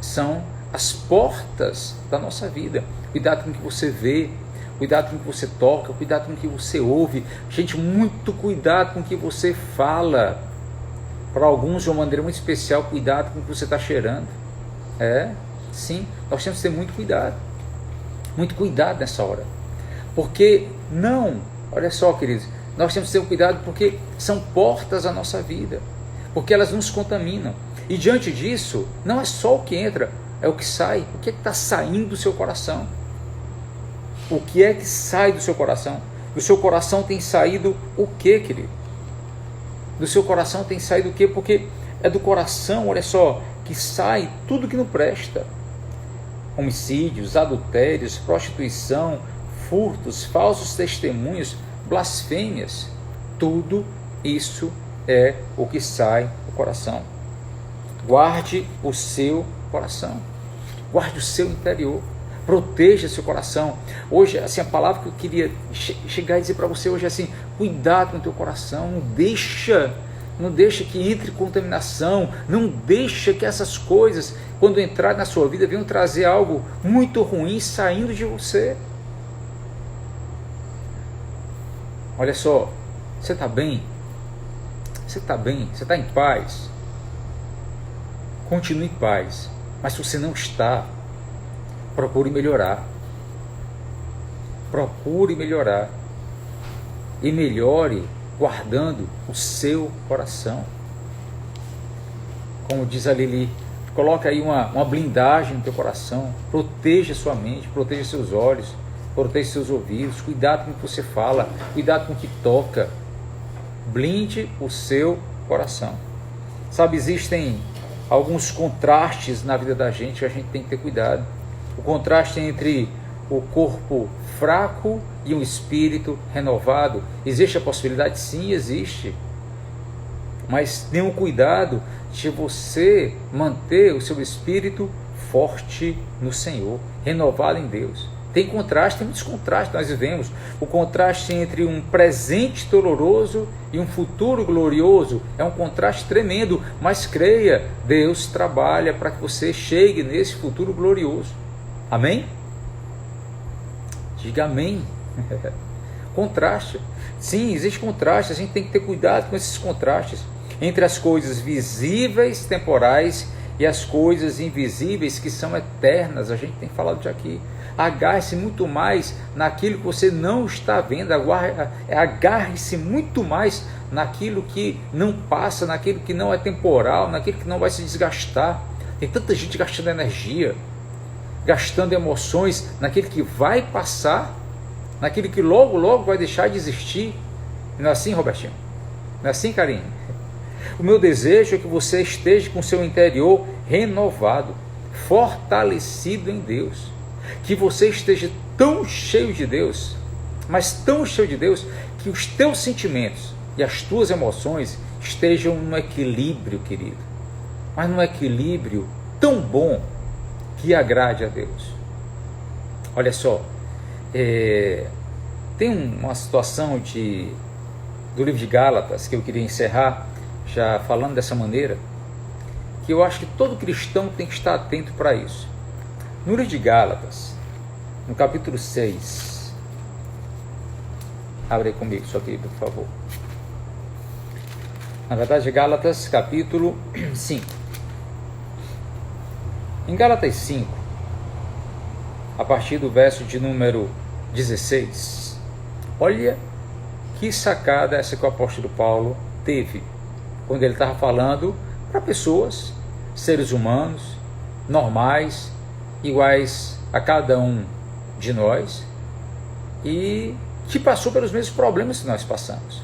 são as portas da nossa vida. Cuidado com o que você vê, cuidado com o que você toca, cuidado com o que você ouve. Gente, muito cuidado com o que você fala. Para alguns, de uma maneira muito especial, cuidado com o que você está cheirando. Sim, nós temos que ter muito cuidado nessa hora. Porque olha só, queridos, nós temos que ter cuidado porque são portas da nossa vida, porque elas nos contaminam. E diante disso, não é só o que entra, é o que sai. O que é que está saindo do seu coração? O que é que sai do seu coração? Do seu coração tem saído o que, querido? Do seu coração tem saído o que? Porque é do coração, olha só, que sai tudo que não presta. Homicídios, adultérios, prostituição, furtos, falsos testemunhos, blasfêmias, tudo isso é o que sai do coração. Guarde o seu coração, guarde o seu interior, proteja seu coração. Hoje, assim, a palavra que eu queria chegar e dizer para você hoje é assim: cuidado com o teu coração, não deixa que entre contaminação, não deixa que essas coisas, quando entrar na sua vida, venham trazer algo muito ruim saindo de você. Olha só, você está bem? Você está bem? Você está em paz? continue em paz. Mas se você não está, procure melhorar. Procure melhorar. E melhore guardando o seu coração. Como diz a Lili, coloca aí uma blindagem no teu coração. Proteja sua mente, proteja seus olhos, proteja seus ouvidos. Cuidado com o que você fala, cuidado com o que toca. Blinde o seu coração. Sabe, existem alguns contrastes na vida da gente que a gente tem que ter cuidado. O contraste entre o corpo fraco e um espírito renovado. Existe a possibilidade? Sim, existe. Mas tenha um cuidado de você manter o seu espírito forte no Senhor, renovado em Deus. Tem contraste, tem muitos contrastes nós vivemos. O contraste entre um presente doloroso e um futuro glorioso é um contraste tremendo, mas creia, Deus trabalha para que você chegue nesse futuro glorioso. Amém? Diga amém. Contraste. Sim, existe contraste, a gente tem que ter cuidado com esses contrastes entre as coisas visíveis, temporais, e as coisas invisíveis que são eternas. A gente tem falado de aqui. Agarre-se muito mais naquilo que você não está vendo. Agarre-se muito mais naquilo que não passa, naquilo que não é temporal, naquilo que não vai se desgastar. Tem tanta gente gastando energia, gastando emoções naquilo que vai passar, naquilo que logo, logo vai deixar de existir. Não é assim, Robertinho? Não é assim, Karine? O meu desejo é que você esteja com o seu interior renovado, fortalecido em Deus. Que você esteja tão cheio de Deus, mas tão cheio de Deus, que os teus sentimentos e as tuas emoções estejam no equilíbrio, querido. Mas num equilíbrio tão bom que agrade a Deus. Olha só, tem uma situação do livro de Gálatas que eu queria encerrar já falando dessa maneira, que eu acho que todo cristão tem que estar atento para isso. No livro de Gálatas, no capítulo 6, abre aí comigo sua Bíblia, por favor. Na verdade, Gálatas, capítulo 5. Em Gálatas 5, a partir do verso de número 16, olha que sacada essa que o apóstolo Paulo teve, quando ele estava falando para pessoas, seres humanos, normais, iguais a cada um de nós, e que passou pelos mesmos problemas que nós passamos.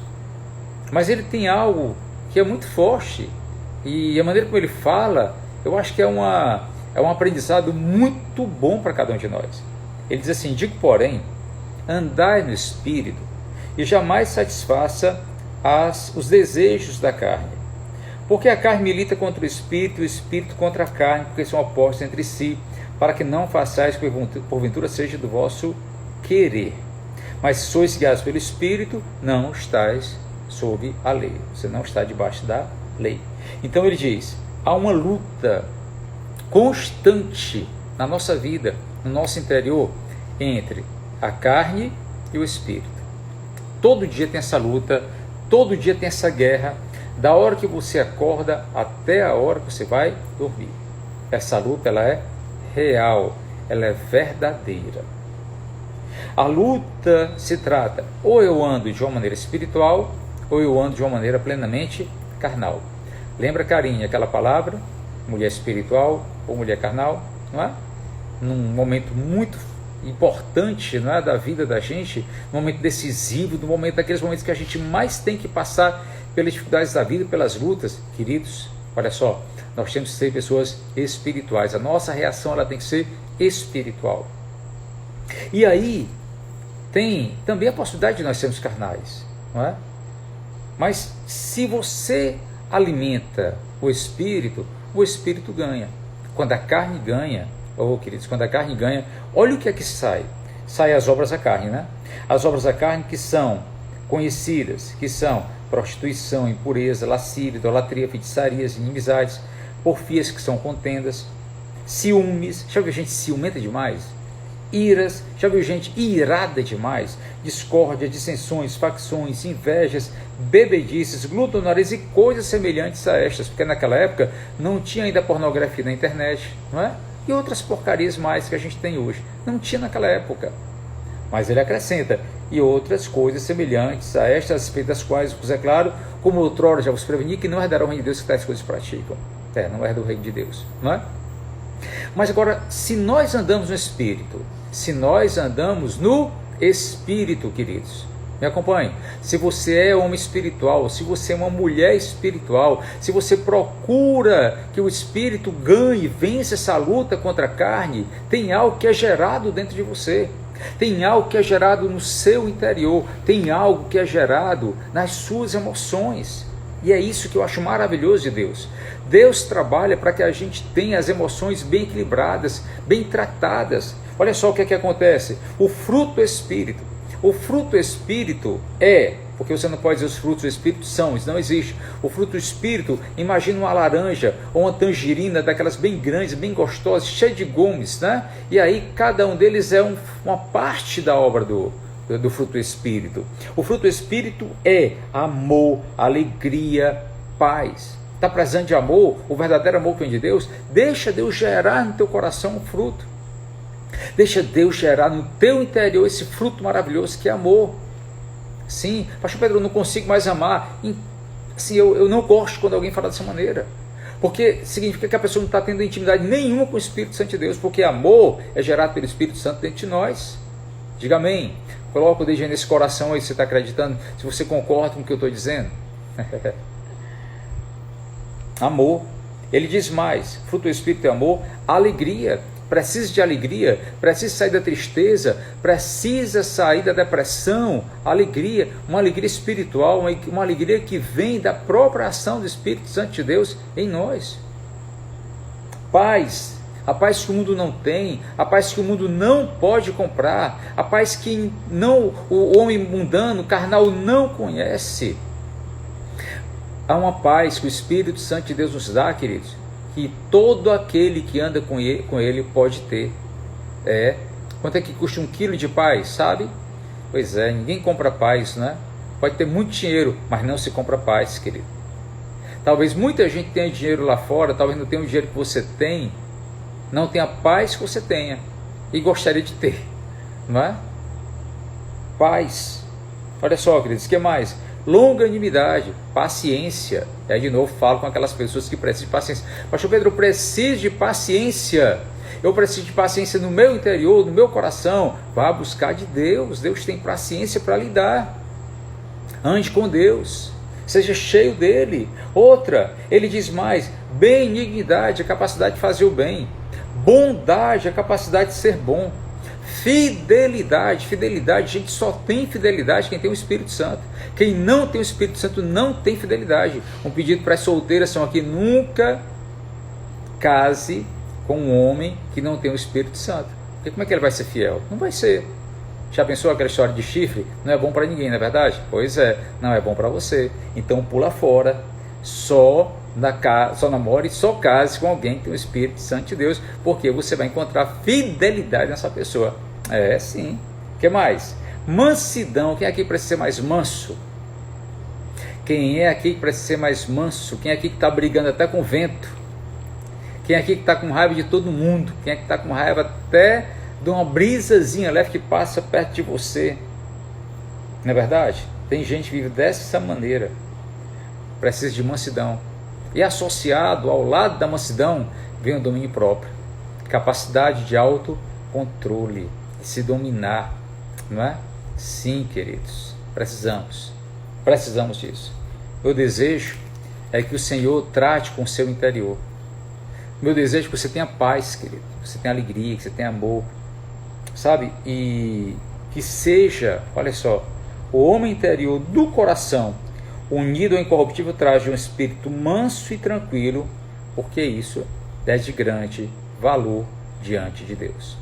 Mas ele tem algo que é muito forte, e a maneira como ele fala, eu acho que é um aprendizado muito bom para cada um de nós. Ele diz assim: digo, porém, andai no Espírito, e jamais satisfaça os desejos da carne. Porque a carne milita contra o Espírito, e o Espírito contra a carne, porque são opostos entre si, para que não façais que porventura seja do vosso querer. Mas se sois guiados pelo Espírito, não estáis sob a lei. Você não está debaixo da lei. Então ele diz, há uma luta constante na nossa vida, no nosso interior, entre a carne e o Espírito. Todo dia tem essa luta, todo dia tem essa guerra, da hora que você acorda até a hora que você vai dormir. Essa luta, ela é real, ela é verdadeira. A luta se trata, ou eu ando de uma maneira espiritual, ou eu ando de uma maneira plenamente carnal. Lembra, Karine, aquela palavra, mulher espiritual ou mulher carnal, não é? Num momento muito importante, não é, da vida da gente, num momento decisivo, daqueles momentos que a gente mais tem que passar pelas dificuldades da vida, pelas lutas, queridos, olha só, nós temos que ser pessoas espirituais. A nossa reação, ela tem que ser espiritual. E aí tem também a possibilidade de nós sermos carnais, não é? Mas se você alimenta o espírito ganha. Quando a carne ganha, queridos, quando a carne ganha, olha o que é que sai. Sai as obras da carne, né? As obras da carne que são conhecidas, que são prostituição, impureza, lascívia, idolatria, feitiçarias, inimizades, porfias, que são contendas, ciúmes. Já viu gente ciumenta demais? iras, já viu gente irada demais? Discórdia, dissensões, facções, invejas, bebedices, glutonarias e coisas semelhantes a estas, porque naquela época não tinha ainda pornografia na internet, não é? E outras porcarias mais que a gente tem hoje. Não tinha naquela época. Mas ele acrescenta, e outras coisas semelhantes a estas, a respeito das quais vos é claro, como outrora já vos preveni, que não herdarão o reino de Deus que tais coisas praticam. Não herda o reino de Deus, não é? Mas agora, se nós andamos no Espírito, queridos, me acompanhe. Se você é homem espiritual, se você é uma mulher espiritual, se você procura que o Espírito ganhe, vença essa luta contra a carne, tem algo que é gerado dentro de você. Tem algo que é gerado no seu interior, tem algo que é gerado nas suas emoções. E é isso que eu acho maravilhoso de Deus. Deus trabalha para que a gente tenha as emoções bem equilibradas, bem tratadas. Olha só o que é que acontece. O fruto do Espírito. O fruto do Espírito porque você não pode dizer os frutos do Espírito são, isso não existe. O fruto do Espírito, imagina uma laranja ou uma tangerina daquelas bem grandes, bem gostosas, cheia de gumes, né? E aí cada um deles é uma parte da obra do fruto do Espírito. O fruto do Espírito é amor, alegria, paz. Está precisando de amor, o verdadeiro amor que vem de Deus? Deixa Deus gerar no teu coração um fruto. Deixa Deus gerar no teu interior esse fruto maravilhoso que é amor. Sim, pastor Pedro, eu não consigo mais amar. Assim, eu não gosto quando alguém fala dessa maneira. Porque significa que a pessoa não está tendo intimidade nenhuma com o Espírito Santo de Deus. Porque amor é gerado pelo Espírito Santo dentro de nós. Diga amém. Coloca o dedinho nesse coração aí, se você está acreditando. Se você concorda com o que eu estou dizendo. Amor. Ele diz mais. Fruto do Espírito é amor, alegria. Precisa de alegria, precisa sair da tristeza, precisa sair da depressão, alegria, uma alegria espiritual, uma alegria que vem da própria ação do Espírito Santo de Deus em nós. Paz, a paz que o mundo não tem, a paz que o mundo não pode comprar, a paz que o homem mundano, carnal, não conhece. Há uma paz que o Espírito Santo de Deus nos dá, queridos, que todo aquele que anda com ele pode ter. Quanto é que custa 1 quilo de paz, sabe? Pois é, ninguém compra paz, né? Pode ter muito dinheiro, mas não se compra paz, querido. Talvez muita gente tenha dinheiro lá fora, talvez não tenha o dinheiro que você tem, não tenha a paz que você tenha e gostaria de ter, não é? Paz. Olha só, queridos, o que mais? Longanimidade, paciência. E aí de novo falo com aquelas pessoas que precisam de paciência. Pastor Pedro, eu preciso de paciência. Eu preciso de paciência no meu interior, no meu coração. Vá buscar de Deus. Deus tem paciência para lhe dar. Ande com Deus. Seja cheio dele. Outra, ele diz mais: benignidade, a capacidade de fazer o bem. Bondade, a capacidade de ser bom. Fidelidade, gente, só tem fidelidade quem tem o Espírito Santo. Quem não tem o Espírito Santo não tem fidelidade. Um pedido para as solteiras são aqui: nunca case com um homem que não tem o Espírito Santo. Porque como é que ele vai ser fiel? Não vai ser. Já pensou aquela história de chifre? Não é bom para ninguém, não é verdade? Pois é, não é bom para você. Então pula fora. Só namore, só case com alguém que tem o Espírito Santo de Deus, porque você vai encontrar fidelidade nessa pessoa. Sim. O que mais? Mansidão. Quem é aqui precisa ser mais manso? Quem é aqui que precisa ser mais manso? Quem é aqui que está brigando até com o vento? Quem é aqui que está com raiva de todo mundo? Quem é que está com raiva até de uma brisazinha leve que passa perto de você? Não é verdade? Tem gente que vive dessa maneira. Precisa de mansidão. E associado ao lado da mansidão vem o domínio próprio, capacidade de autocontrole, de se dominar, não é? Sim, queridos, precisamos disso. Meu desejo é que o Senhor trate com o seu interior. Meu desejo é que você tenha paz, querido, que você tenha alegria, que você tenha amor, sabe? E que seja, olha só, o homem interior do coração, unido ao incorruptível traje de um espírito manso e tranquilo, porque isso é de grande valor diante de Deus.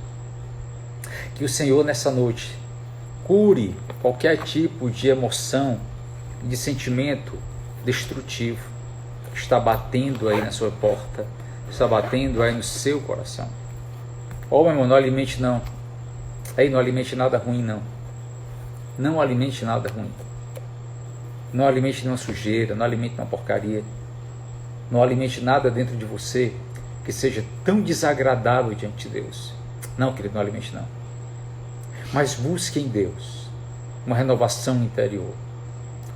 Que o Senhor nessa noite cure qualquer tipo de emoção, de sentimento destrutivo que está batendo aí na sua porta, está batendo aí no seu coração. Meu irmão, não alimente não. Aí não alimente nada ruim, não. Não alimente nada ruim. Não alimente nenhuma sujeira, não alimente nenhuma porcaria. Não alimente nada dentro de você que seja tão desagradável diante de Deus. Não, querido, não alimente não. Mas busque em Deus uma renovação interior.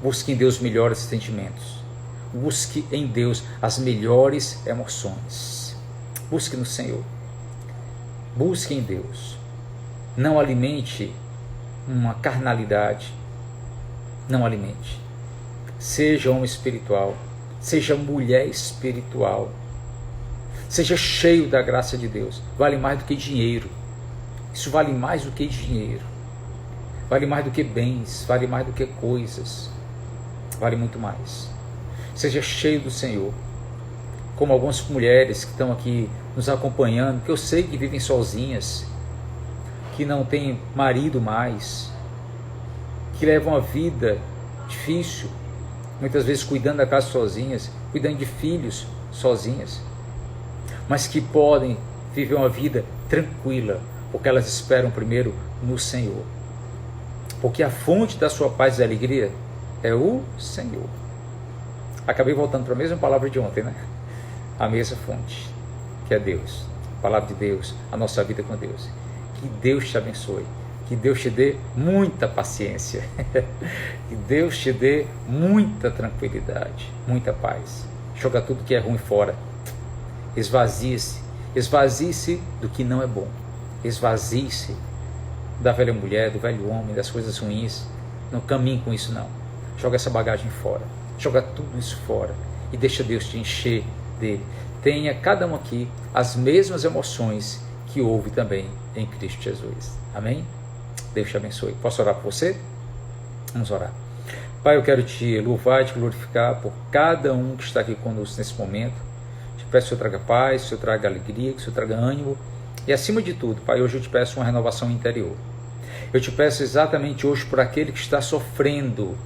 Busque em Deus melhores sentimentos. Busque em Deus as melhores emoções. Busque no Senhor. Busque em Deus. Não alimente uma carnalidade. Não alimente. Seja homem espiritual. Seja mulher espiritual. Seja cheio da graça de Deus. Vale mais do que dinheiro. Isso vale mais do que dinheiro. Vale mais do que bens. Vale mais do que coisas. Vale muito mais. Seja cheio do Senhor. Como algumas mulheres que estão aqui nos acompanhando, que eu sei que vivem sozinhas, que não têm marido mais, que levam uma vida difícil, muitas vezes cuidando da casa sozinhas, cuidando de filhos sozinhas, mas que podem viver uma vida tranquila, porque elas esperam primeiro no Senhor. Porque a fonte da sua paz e alegria é o Senhor. Acabei voltando para a mesma palavra de ontem, né? A mesma fonte, que é Deus. A palavra de Deus, a nossa vida com Deus. Que Deus te abençoe. Que Deus te dê muita paciência. Que Deus te dê muita tranquilidade, muita paz. Joga tudo que é ruim fora. Esvazie-se. Esvazie-se do que não é bom. Esvazie-se da velha mulher, do velho homem, das coisas ruins. Não caminhe com isso, não. Joga essa bagagem fora. Joga tudo isso fora. E deixa Deus te encher dele. Tenha cada um aqui as mesmas emoções que houve também em Cristo Jesus. Amém? Deus te abençoe. Posso orar por você? Vamos orar. Pai, eu quero te louvar e te glorificar por cada um que está aqui conosco nesse momento. Te peço que o Senhor traga paz, que o Senhor traga alegria, que o Senhor traga ânimo. E acima de tudo, Pai, hoje eu te peço uma renovação interior. Eu te peço exatamente hoje por aquele que está sofrendo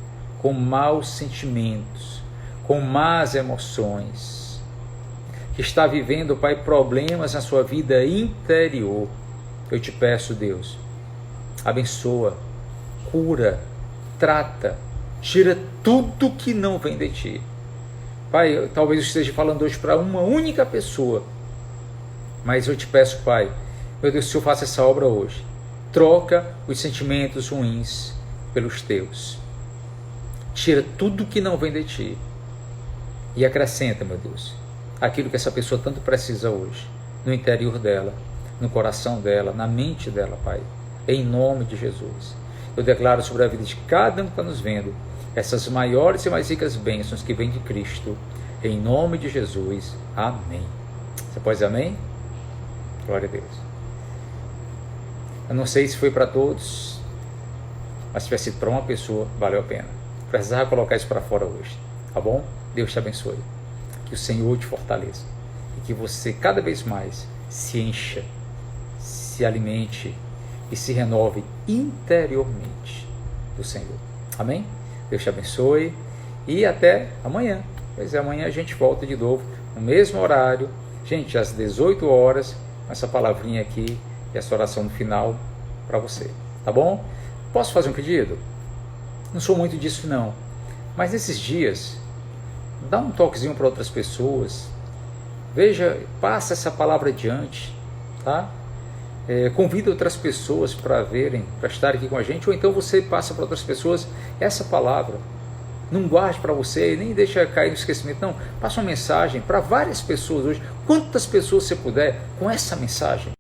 com maus sentimentos, com más emoções, que está vivendo, Pai, problemas na sua vida interior. Eu te peço, Deus, abençoa, cura, trata, tira tudo que não vem de Ti. Pai, talvez eu esteja falando hoje para uma única pessoa, mas eu te peço, Pai, meu Deus, que o Senhor faça essa obra hoje. Troca os sentimentos ruins pelos Teus. Tira tudo que não vem de Ti e acrescenta, meu Deus, aquilo que essa pessoa tanto precisa hoje, no interior dela, no coração dela, na mente dela, Pai, em nome de Jesus. Eu declaro sobre a vida de cada um que está nos vendo essas maiores e mais ricas bênçãos que vêm de Cristo, em nome de Jesus. Amém. Você pode dizer amém? Glória a Deus. Eu não sei se foi para todos, mas se tiver sido para uma pessoa, valeu a pena. Precisava colocar isso para fora hoje, tá bom? Deus te abençoe. Que o Senhor te fortaleça. E que você cada vez mais se encha, se alimente e se renove interiormente do Senhor. Amém? Deus te abençoe e até amanhã. Pois é, amanhã a gente volta de novo no mesmo horário. Gente, às 18 horas, essa palavrinha aqui e essa oração no final para você. Tá bom? Posso fazer um pedido? Não sou muito disso não, mas nesses dias, dá um toquezinho para outras pessoas, veja, passa essa palavra adiante, tá? Convida outras pessoas para verem, para estar aqui com a gente, ou então você passa para outras pessoas essa palavra. Não guarde para você, nem deixa cair no esquecimento, não. Passa uma mensagem para várias pessoas hoje, quantas pessoas você puder, com essa mensagem.